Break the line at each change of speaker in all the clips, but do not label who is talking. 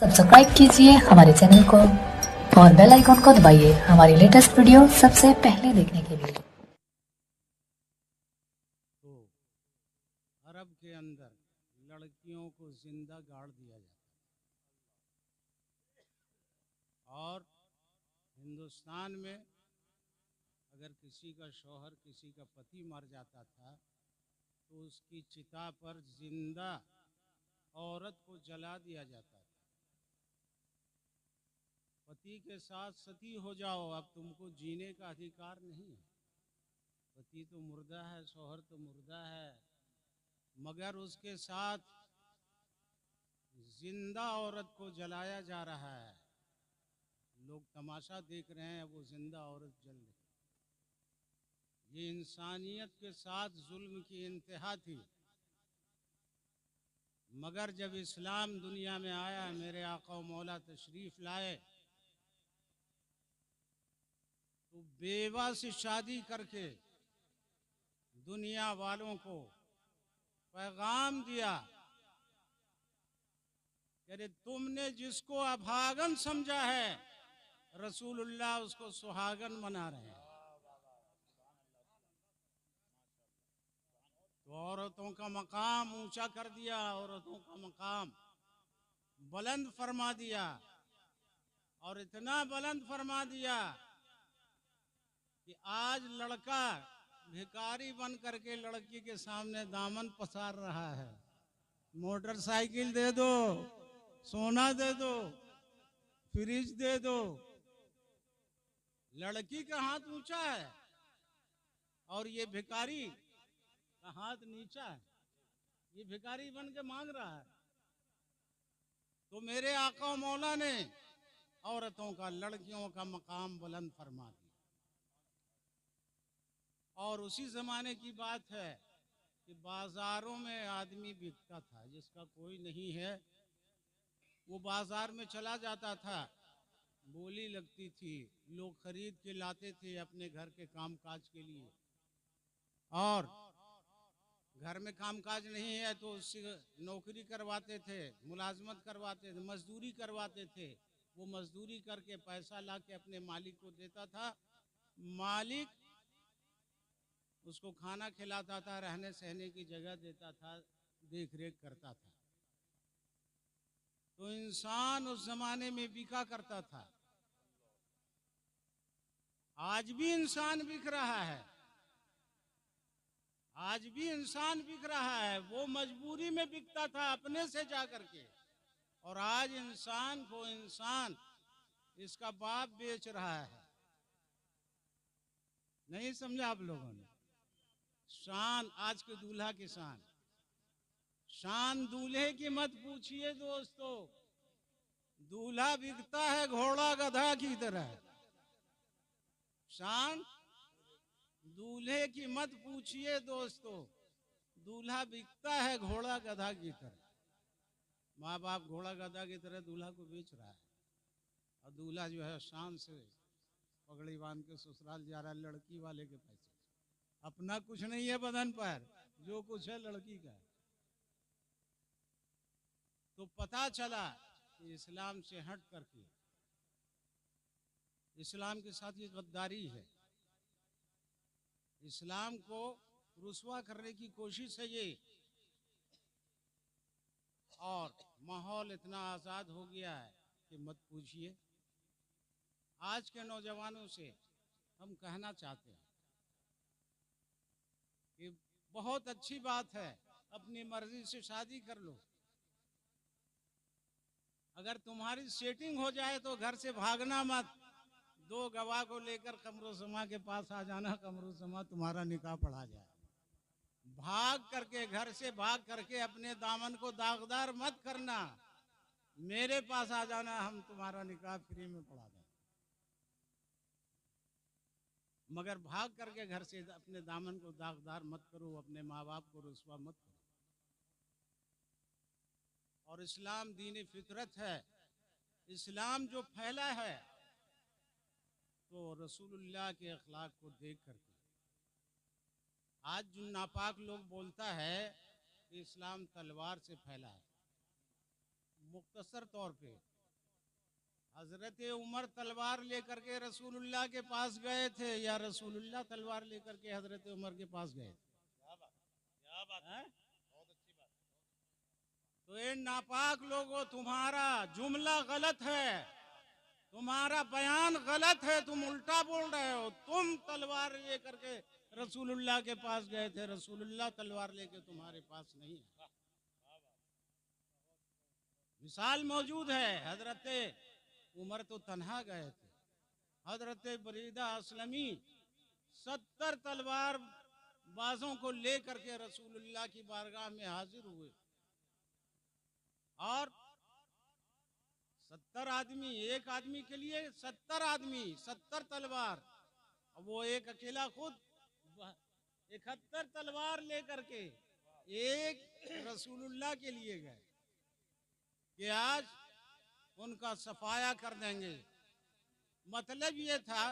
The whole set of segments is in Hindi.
सब्सक्राइब कीजिए हमारे चैनल को और बेल आइकॉन को दबाइए हमारी लेटेस्ट वीडियो सबसे पहले देखने के लिए।
तो अरब के अंदर लड़कियों को जिंदा गाड़ दिया जाता और हिंदुस्तान में अगर किसी का शौहर किसी का पति मर जाता था तो उसकी चिता पर जिंदा औरत को जला दिया जाता था। पति के साथ सती हो जाओ, अब तुमको जीने का अधिकार नहीं है। पति तो मुर्दा है, शौहर तो मुर्दा है, मगर उसके साथ जिंदा औरत को जलाया जा रहा है। लोग तमाशा देख रहे हैं, वो जिंदा औरत जल रही। ये इंसानियत के साथ जुल्म की इंतहा थी। मगर जब इस्लाम दुनिया में आया, मेरे आका व मौला तशरीफ लाए, तो बेवा से शादी करके दुनिया वालों को पैगाम दिया कि अरे तुमने जिसको अभागन समझा है, रसूलुल्लाह उसको सुहागन बना रहे हैं। तो औरतों का मकाम ऊंचा कर दिया, औरतों का मकाम बुलंद फरमा दिया, और इतना बुलंद फरमा दिया कि आज लड़का भिखारी बन करके लड़की के सामने दामन पसार रहा है। मोटरसाइकिल दे दो, सोना दे दो, फ्रिज दे दो। लड़की का हाथ ऊंचा है और ये भिखारी का हाथ नीचा है। ये भिखारी बन के मांग रहा है। तो मेरे आका मौला ने औरतों का, लड़कियों का मकाम बुलंद फरमा दिया। और उसी जमाने की बात है कि बाजारों में आदमी बिकता था, जिसका कोई नहीं है वो बाजार में चला जाता था, बोली लगती थी, लोग खरीद के लाते थे अपने घर के कामकाज के लिए। और घर में कामकाज नहीं है तो उससे नौकरी करवाते थे, मुलाजमत करवाते थे, मजदूरी करवाते थे। वो मजदूरी करके पैसा ला के अपने मालिक को देता था। मालिक उसको खाना खिलाता था, रहने सहने की जगह देता था, देख रेख करता था। तो इंसान उस जमाने में बिका करता था। आज भी इंसान बिक रहा है, आज भी इंसान बिक रहा है। वो मजबूरी में बिकता था अपने से जा करके, और आज इंसान को इंसान इसका बाप बेच रहा है। नहीं समझा आप लोगों ने? शान, आज के दूल्हा की शान, शान दूल्हे की मत पूछिए दोस्तों। दूल्हा बिकता है घोड़ा गधा की तरह। शान दूल्हे की मत पूछिए दोस्तों, दूल्हा बिकता है घोड़ा गधा की तरह। माँ बाप घोड़ा गधा की तरह दूल्हा को बेच रहा है, और दूल्हा जो है शान से पगड़ी बांध के ससुराल जा रहा है लड़की वाले के पैसे। अपना कुछ नहीं है बदन पर, जो कुछ है लड़की का है। तो पता चला कि इस्लाम से हट करके इस्लाम के साथ ये गद्दारी है। इस्लाम को रुसवा करने की कोशिश है ये। और माहौल इतना आज़ाद हो गया है कि मत पूछिए। आज के नौजवानों से हम कहना चाहते हैं कि बहुत अच्छी बात है, अपनी मर्जी से शादी कर लो। अगर तुम्हारी सेटिंग हो जाए तो घर से भागना मत। 2 गवाह को लेकर कमरुज़्ज़मा के पास आ जाना, कमरुज़्ज़मा तुम्हारा निकाह पढ़ा जाए। भाग करके, घर से भाग करके अपने दामन को दागदार मत करना। मेरे पास आ जाना, हम तुम्हारा निकाह फ्री में पढ़ा दें। मगर भाग करके घर से अपने दामन को दागदार मत करो, अपने माँ बाप को रुसवा मत करो। और इस्लाम दीन फितरत है। इस्लाम जो फैला है तो रसूलुल्लाह के अखलाक को देख करके। आज जो नापाक लोग बोलता है कि इस्लाम तलवार से फैला है, मुख्तसर तौर पे हजरत उमर तलवार लेकर के रसूलुल्लाह के पास गए थे या रसूलुल्लाह तलवार लेकर के हजरत उमर के पास गए थे?
क्या बात है?
हैं?
बहुत अच्छी बात।
तो ये नापाक लोगों, तुम्हारा जुमला गलत है, तुम्हारा बयान गलत है, तुम उल्टा बोल रहे हो। तुम तलवार लेकर के रसूलुल्लाह के पास गए थे, रसूलुल्लाह तलवार लेके तुम्हारे पास नहीं है। मिसाल मौजूद है, हजरत उमर तो तन्हा गए थे, हजरत बरीदा असलमी 70 तलवार बाजों को लेकर के रसूलुल्लाह की बारगाह में हाजिर हुए और 70 आदमी, एक आदमी के लिए 70 आदमी, 70 तलवार, अब वो एक अकेला खुद 71 तलवार लेकर के एक रसूलुल्लाह के लिए गए कि आज उनका सफाया कर देंगे। मतलब ये था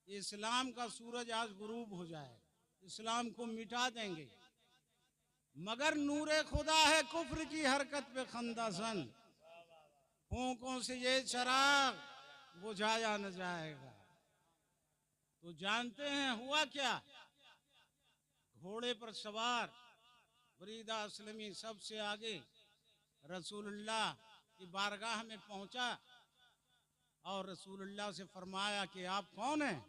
इस्लाम का सूरज आज गुरूब हो जाए, इस्लाम को मिटा देंगे, मगर नूरे खुदा है कुफ्र की हरकत पे खंदासन, फूंकों से ये चराग बुझाया न जाएगा। तो जानते हैं हुआ क्या? घोड़े पर सवार बरीदा असलमी सबसे आगे रसूलुल्लाह की बारगाह में पहुंचा और रसूलुल्लाह से फरमाया कि आप कौन हैं?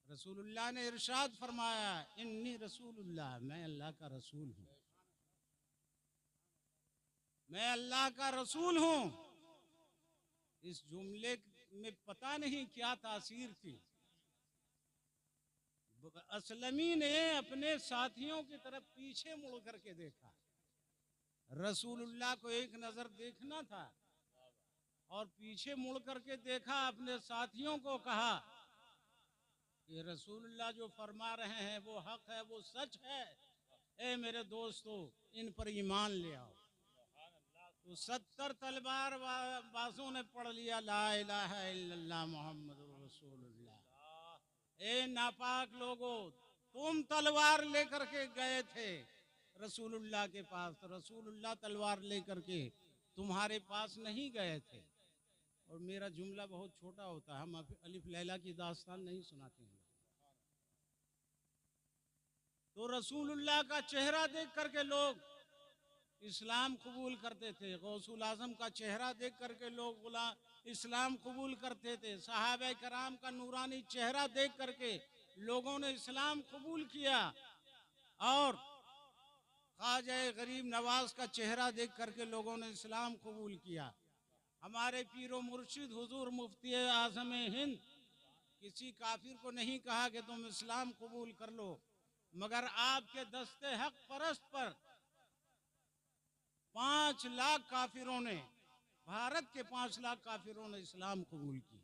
रसूलुल्लाह ने इरशाद फरमाया, इन्नी रसूलुल्लाह, मैं अल्लाह का रसूल हूं, मैं अल्लाह का रसूल हूं। इस जुमले में पता नहीं क्या तासीर थी। असलमी ने अपने साथियों की तरफ पीछे मुड़ करके देखा, रसूलुल्लाह को एक नजर देखना था और पीछे मुड़ करके देखा, अपने साथियों को कहा कि रसूलुल्लाह जो फरमा रहे हैं वो हक है, वो सच है, ए मेरे दोस्तों इन पर ईमान ले आओ। तो 70 तलवार बाजों ने पढ़ लिया ला इलाहा इल्लल्लाह मुहम्मदुर रसूलुल्लाह। ए नापाक लोगों, तुम तलवार लेकर के गए थे रसूलुल्लाह के पास, तो रसूलुल्लाह तलवार लेकर के तुम्हारे पास नहीं गए थे। और मेरा जुमला बहुत छोटा होता है, हम अलिफ लैला की दास्तान नहीं सुनाते हैं। तो रसूलुल्लाह का चेहरा देख करके लोग इस्लाम कबूल करते थे, गौसुल आजम का चेहरा देख करके लोग इस्लाम कबूल करते थे, सहाबा कराम का नूरानी चेहरा देख करके लोगों ने इस्लाम कबूल किया, और ख्वाजा गरीब नवाज का चेहरा देख करके लोगों ने इस्लाम कबूल किया। हमारे पीरो मुर्शिद हुजूर मुफ्ती आज़म हिंद किसी काफिर को नहीं कहा कि तुम इस्लाम कबूल कर लो, मगर आपके दस्ते हक परस्त पर 5 लाख काफिरों ने, भारत के 5 लाख काफिरों ने इस्लाम कबूल किया।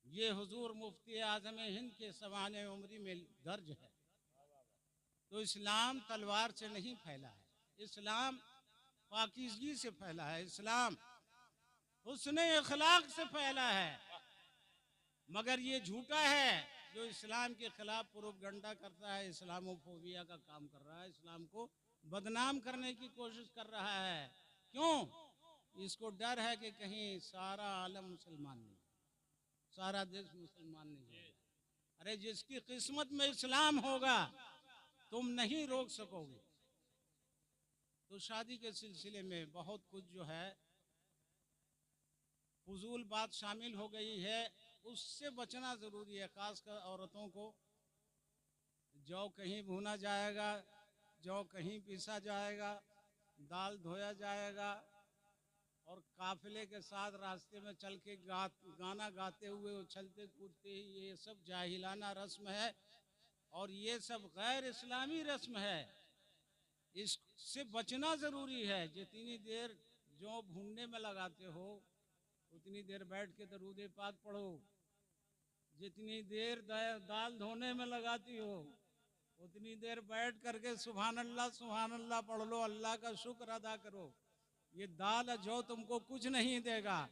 ये हुजूर मुफ्ती आज़म हिंद के सवाने उम्री में दर्ज है। तो इस्लाम तलवार से नहीं फैला है, इस्लाम पाकीज़गी से फैला है, इस्लाम हुस्न अखलाक से फैला है। मगर ये झूठा है जो इस्लाम के खिलाफ प्रोपगंडा करता है, इस्लामोफोबिया का काम कर रहा है, इस्लाम को बदनाम करने की कोशिश कर रहा है। क्यों? इसको डर है कि कहीं सारा आलम मुसलमान नहीं, सारा देश मुसलमान नहीं है। अरे जिसकी किस्मत में इस्लाम होगा तुम नहीं रोक सकोगे। तो शादी के सिलसिले में बहुत कुछ जो है फजूल बात शामिल हो गई है, उससे बचना ज़रूरी है। खासकर औरतों को, जौ कहीं भुना जाएगा, जौ कहीं पीसा जाएगा, दाल धोया जाएगा, और काफिले के साथ रास्ते में चल के गाना गाते हुए उछलते कूदते ही, ये सब जाहिलाना रस्म है और ये सब गैर इस्लामी रस्म है। इससे बचना ज़रूरी है। जितनी देर जौ भूनने में लगाते हो उतनी देर बैठ के दरूद पाक पढ़ो, जितनी देर दाल धोने में लगाती हो उतनी देर बैठ करके सुभान अल्लाह पढ़ लो, अल्लाह का शुक्र अदा करो। ये दाल जौ तुमको कुछ नहीं देगा,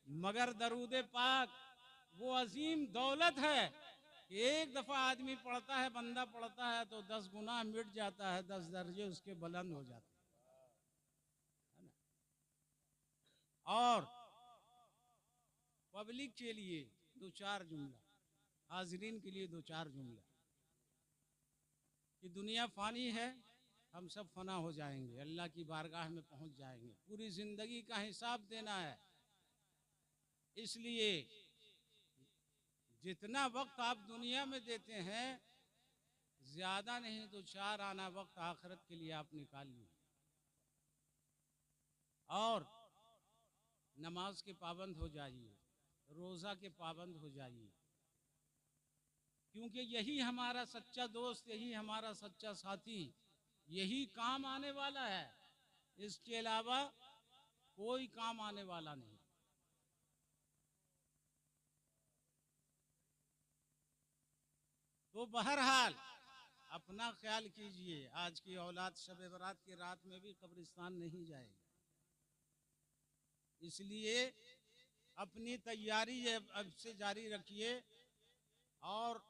मगर दरूद पाक वो अजीम दौलत है एक दफा आदमी पढ़ता है, बंदा पढ़ता है तो 10 गुना मिट जाता है, 10 दर्जे उसके बुलंद हो जाते हैं, है ना। और पब्लिक के लिए दो चार जुमला, हाजरीन के लिए दो चार जुमला, कि दुनिया फानी है, हम सब फना हो जाएंगे, अल्लाह की बारगाह में पहुंच जाएंगे, पूरी जिंदगी का हिसाब देना है। इसलिए जितना वक्त आप दुनिया में देते हैं, ज्यादा नहीं तो 4 आना वक्त आखिरत के लिए आप निकाल लीजिए। और नमाज के पाबंद हो जाइए, रोज़ा के पाबंद हो जाइए, क्योंकि यही हमारा सच्चा दोस्त, यही हमारा सच्चा साथी, यही काम आने वाला है। इसके अलावा कोई काम आने वाला नहीं। तो बहरहाल अपना ख्याल कीजिए, आज की औलाद शब बरात की रात में भी कब्रिस्तान नहीं जाएगी। इसलिए अपनी तैयारी अब से जारी रखिए। और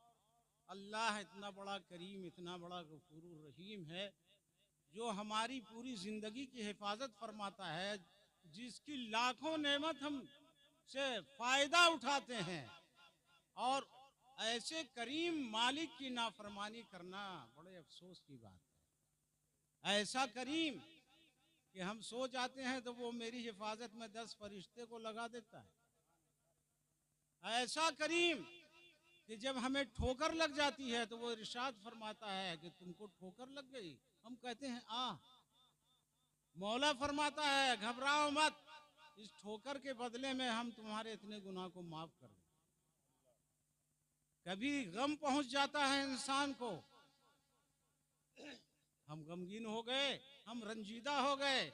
अल्लाह इतना बड़ा करीम, इतना बड़ा गफूर रहीम है, जो हमारी पूरी ज़िंदगी की हिफाजत फरमाता है, जिसकी लाखों नेमत हम से फ़ायदा उठाते हैं। और ऐसे करीम मालिक की नाफरमानी करना बड़े अफसोस की बात है। ऐसा करीम कि हम सो जाते हैं तो वो मेरी हिफाजत में 10 फरिश्ते को लगा देता है। ऐसा करीम कि जब हमें ठोकर लग जाती है तो वो इरशाद फरमाता है कि तुमको ठोकर लग गई। हम कहते हैं मौला फरमाता है घबराओ मत, इस ठोकर के बदले में हम तुम्हारे इतने गुनाह को माफ कर दें। कभी गम पहुंच जाता है इंसान को, हम गमगीन हो गए, हम रंजीदा हो गए।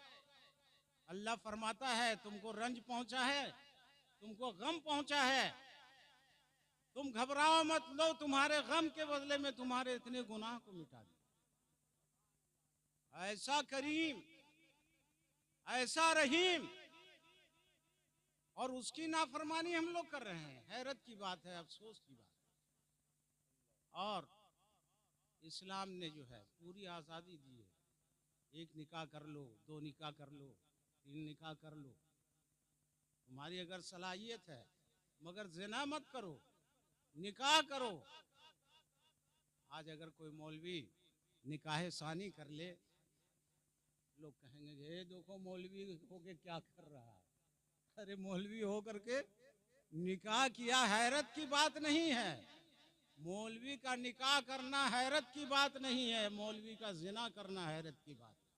अल्लाह फरमाता है तुमको रंज पहुंचा है, तुमको गम पहुंचा है, तुम घबराओ मत, लो तुम्हारे गम के बदले में तुम्हारे इतने गुनाह को मिटा दिया। ऐसा करीम, ऐसा रहीम, और उसकी नाफरमानी हम लोग कर रहे हैं। हैरत की बात है, अफसोस की बात है। और इस्लाम ने जो है पूरी आज़ादी दी है, एक निकाह कर लो, 2 निकाह कर लो, 3 निकाह कर लो, तुम्हारी अगर सलाहियत है, मगर जिना मत करो, निकाह करो। आज अगर कोई मौलवी निकाह सानी कर ले, लोग कहेंगे ये देखो मौलवी होके क्या कर रहा है। अरे मौलवी हो करके निकाह किया, हैरत की बात नहीं है। मौलवी का निकाह करना हैरत की बात नहीं है, मौलवी का जिना करना हैरत की बात है।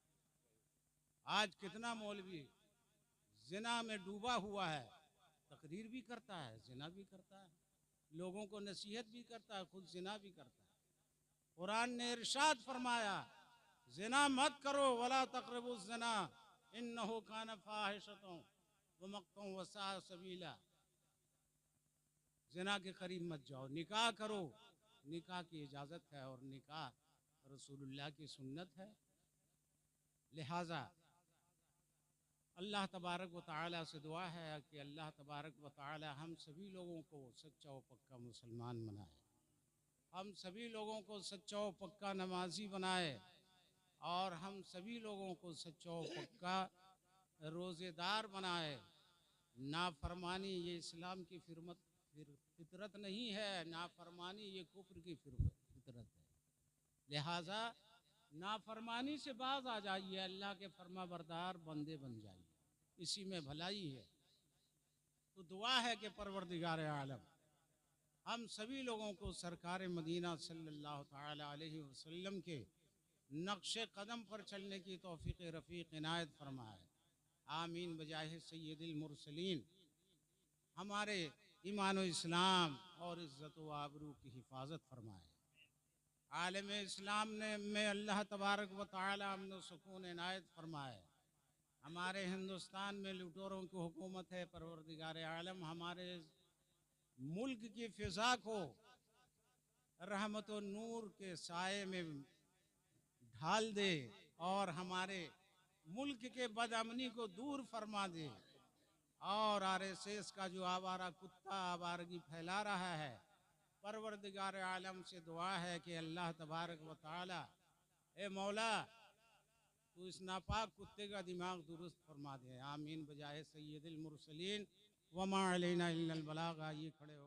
आज कितना मौलवी जिना में डूबा हुआ है, तकरीर भी करता है, जिना भी करता है, लोगों को नसीहत भी करता है, खुद जिना भी करता है। कुरान ने इरशाद फरमाया जिना मत करो, वला तक़रबुज़ ज़िना इन्नहु कान फ़ाहिशतन व मक़तन व साअ सबीला। जिना के करीब मत जाओ, निकाह करो, निकाह की इजाज़त है और निकाह रसूलुल्लाह की सुन्नत है। लिहाजा अल्लाह तबारक व तआला से दुआ है कि अल्लाह तबारक व तआला हम सभी लोगों को सच्चा व पक्का मुसलमान बनाए, हम सभी लोगों को सच्चा व पक्का नमाजी बनाए, और हम सभी लोगों को सच्चा व पक्का रोज़ेदार बनाए। नाफरमानी ये इस्लाम की फितरत नहीं है, नाफरमानी ये कुफ्र की फितरत है। लिहाजा नाफरमानी से बाज आ जाइए, अल्लाह के फरमा बरदार बंदे बन जाइए, इसी में भलाई है। तो दुआ है कि परवरदिगार आलम हम सभी लोगों को सरकार मदीना सल्लल्लाहु ताला अलैहि वसल्लम के नक्शे कदम पर चलने की तौफीक रफ़ीक इनायत फरमाए। आमीन बजाहे सय्यदुल मुरसलीन। हमारे ईमान व इस्लाम और इज़्ज़त व आबरू की हिफाजत फरमाए। आलम इस्लाम ने में अल्लाह तबारक व तआला अमन व सुकून इनायत फरमाए। हमारे हिंदुस्तान में लुटेरों की हुकूमत है, परवरदिगार आलम हमारे मुल्क की फ़िज़ा को रहमत व नूर के साए में ढाल दे और हमारे मुल्क के बदअमनी को दूर फरमा दे। और आरएसएस का जो आवारा कुत्ता आवारगी फैला रहा है, परवरदिगार आलम से दुआ है कि अल्लाह तबारक व तआला, ए मौला, तू इस नापाक कुत्ते का दिमाग दुरुस्त फरमा दे। आमीन बजाए सैयदुल मुरसलीन वमा अलैना इल्लल बलाग। आइए खड़े हो।